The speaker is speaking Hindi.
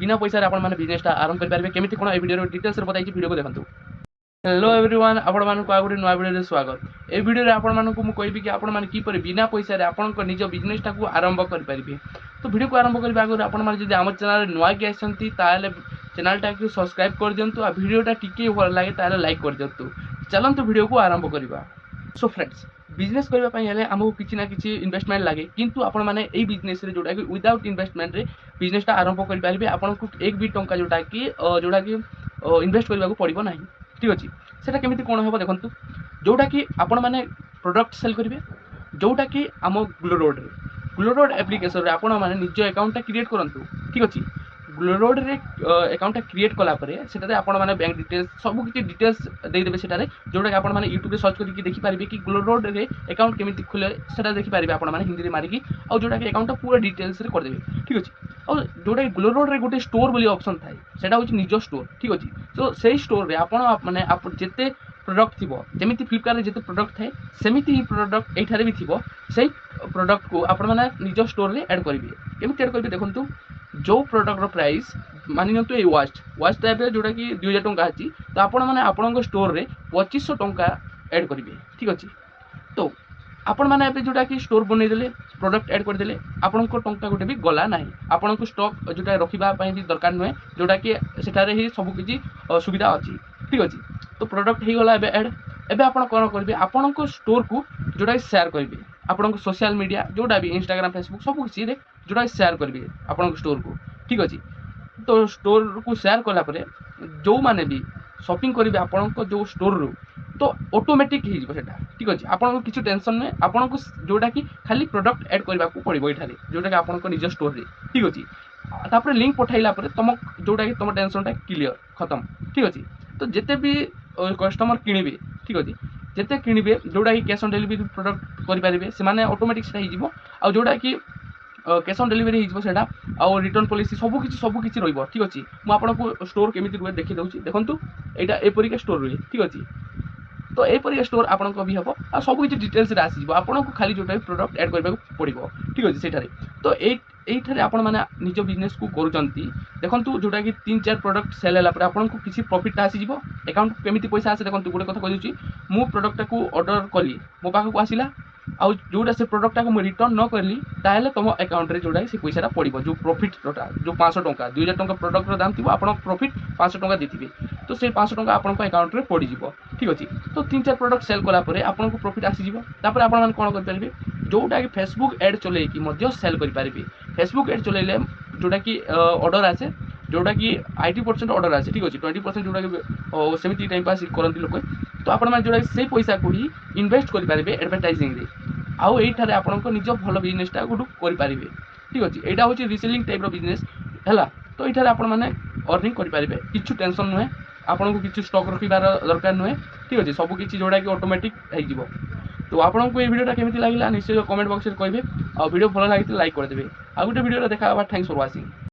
बिना पैसा आपण मैंने बिजनेसटा आरंभ करेंगे केमी कौन ए वीडियो डिटेल्स बताई वीडियो को देखो। हेलो एवरीवन आपण मानक आ गोटे नुआ वीडियो स्वागत। ए वीडियो आपण मानक मु कहबी कि आपण माने किपर बिना पैसा आपण निज बिजनेसटा को आरंभ करेंगे। तो वीडियो को आरंभ करबा आगे आपण माने जदि आम चैनल नुआ के आसंती ताले चैनलटा को सब्सक्राइब कर दियंतु आ वीडियोटा टिके भल लागे ताले लाइक कर दियंतु। चलंतु वीडियो को आरंभ करबा। सो फ्रेंड्स बिजनेस करबा पई हेले हमहु किछि ना किछि इन्वेस्टमेंट लागे किंतु आपण माने एई बिजनेस रे जोटा कि विदाउट इन्वेस्टमेंट रे बिजनेसटा आरंभ कर पारिबे। आपण को एक भी टंका जोटा कि इन्वेस्ट करबा को पड़िबो नाही। ठीक अछि सेटा केमिति कोन हेबो देखंतु। जोटा कि आपण माने प्रोडक्ट सेल करिवे जोटा कि आम ग्लोरोड एप्लिकेशन रे आपण माने निज अकाउंट क्रिएट करंतु। ठीक अछि ग्लोरोड रे अकाउंट क्रिएट कला परे सेटा रे आपण माने बैंक डिटेल्स सब किछि डिटेल्स दे देबे। सेटा रे जोटा कि आपण माने YouTube रे सर्च करके देखि पारिबे कि ग्लोरोड रे अकाउंट केमिति खुले सेटा देखि पारिबे आपण माने हिंदी रे मारिकी आ जोटा कि अकाउंट पूरा डिटेल्स रे कर देबे। ठीक अछि और जोटा कि ग्लोरोड रे गोटे स्टोर बोली ऑप्शन थाए सेटा होछि निज स्टोर। ठीक अछि तो सेही स्टोर रे आपण माने आप जेते प्रोडक्ट थिबो जेमिति फ्लिपकार्ट रे जेते प्रोडक्ट थाए सेमिति ही प्रोडक्ट एठारे भी थिबो सेही प्रोडक्ट को आपण माने निज स्टोर रे ऐड करिवे। केमिति ऐड करिवे देखंतु जो प्रोडक्ट रो प्राइस मानि नतु ए वाच टाइप रे जोटा कि 2000 टंका अछि तो आपण माने आपन स्टोर रे 2500 टंका ऐड करिवे। ठीक अछि तो आपण माने एबे जोटा कि स्टोर बनै देले प्रोडक्ट ऐड कर देले आपण को टंका गोटे भी गला नाही। आपण को स्टॉक जोटा रखिबा पई भी दरकार नय जोटा कि सेटारे ही सब किछि सुविधा अछि। ठीक अछि तो प्रोडक्ट ही गला एबे ऐड एबे आपण कोन करबे आपण को स्टोर को जोटा शेयर करिवे आपण को सोशल मीडिया जोटा भी इंस्टाग्राम फेसबुक सब किछि रे जोटा शेयर करिवे आपण को स्टोर को। ठीक अछि तो स्टोर को शेयर कला परे जो माने भी शॉपिंग करिवे आपण को जो स्टोर रो तो ऑटोमेटिक ही जिवो सेटा। ठीक अछि आपण को किछु टेंशन नै आपण को जोटा कि खाली प्रोडक्ट ऐड करबा को पड़िबो एठारे जोटा कि आपण को निज स्टोर रे। ठीक अछि तापर लिंक पठाइला परे तुम जोटा कि तुम टेंशनटा क्लियर खत्म। ठीक अछि तो जेते भी कस्टमर किनिबे ठीक अछि जेते किनिबे जोटा कि कैश ऑन डिलीवरी प्रोडक्ट करि पारिबे से माने ऑटोमेटिक सेटा ही जिवो आ जोटा कि कैश ऑन डिलीवरी हिजबो सेटा आ रिटर्न पॉलिसी सब किछि रहइबो। ठीक अछि मु आपनको स्टोर केमिति रुए देखि दउछि देखंतु एटा एपरि के स्टोर रुए। ठीक अछि तो एपरि स्टोर आपनको भी हबो आ सब किछि डिटेल्स रे आसी जिवो आपनको खाली जोटा प्रोडक्ट ऐड करबा को पड़िबो। ठीक अछि सेठारे तो एठारे आपण माने निज बिजनेस को करूचंती देखंतु जोटा कि 3-4 प्रोडक्ट सेल हला पर आपनको किछि प्रॉफिट आसी जिवो अकाउंट केमिति पैसा आसे देखंतु गोटे कथा कहि दउछि मु प्रोडक्ट को ऑर्डर कली मो पाखा को आसिला आ जोटा से प्रोडक्ट को रिटर्न न करली ताहेले तुम अकाउंट रे जोटा से पैसा पड़िबो जो प्रॉफिट टोटल जो 500 टंका 2000 टंका प्रोडक्ट रो दाम थिबो आपण प्रॉफिट 500 टंका देथिबे तो से 500 टंका आपण को अकाउंट रे पड़ी जिवो। ठीक अछि तो 3-4 प्रोडक्ट सेल कला परे आपण को प्रॉफिट आसी जिवो तापर आपण मान कोन कर परिबे जोटा कि फेसबुक ऐड चले कि मध्य सेल करि पारिबे। फेसबुक ऐड चलेले जोटा कि ऑर्डर आसे जोटा कि 80% ऑर्डर आसे। ठीक अछि 20% जोटा कि सेमिति टाइम पास करंती लोक तो आपण मान जोटा से पैसा को ही इन्वेस्ट करि पारिबे एडवर्टाइजिंग रे आउ एठारे आपण को निज भलो बिजनेसटा गुडू करि पारिबे। ठीक अछि एटा होछि रीसेलिंग टाइप रो बिजनेस हैला तो एठारे आपण माने अर्निंग करि पारिबे किछु टेंशन नय आपण को किछु स्टॉक रखिबार दरकार नय। ठीक अछि सब किछि जोडा कि ऑटोमेटिक हे जिवो। तो आपण को ए वीडियोटा केमिति लागिला निश्चय कमेंट बॉक्स रे कहबे आ वीडियो भलो लागितले लाइक कर देबे आ गुटे वीडियो रे देखा बा। Thanks for watching.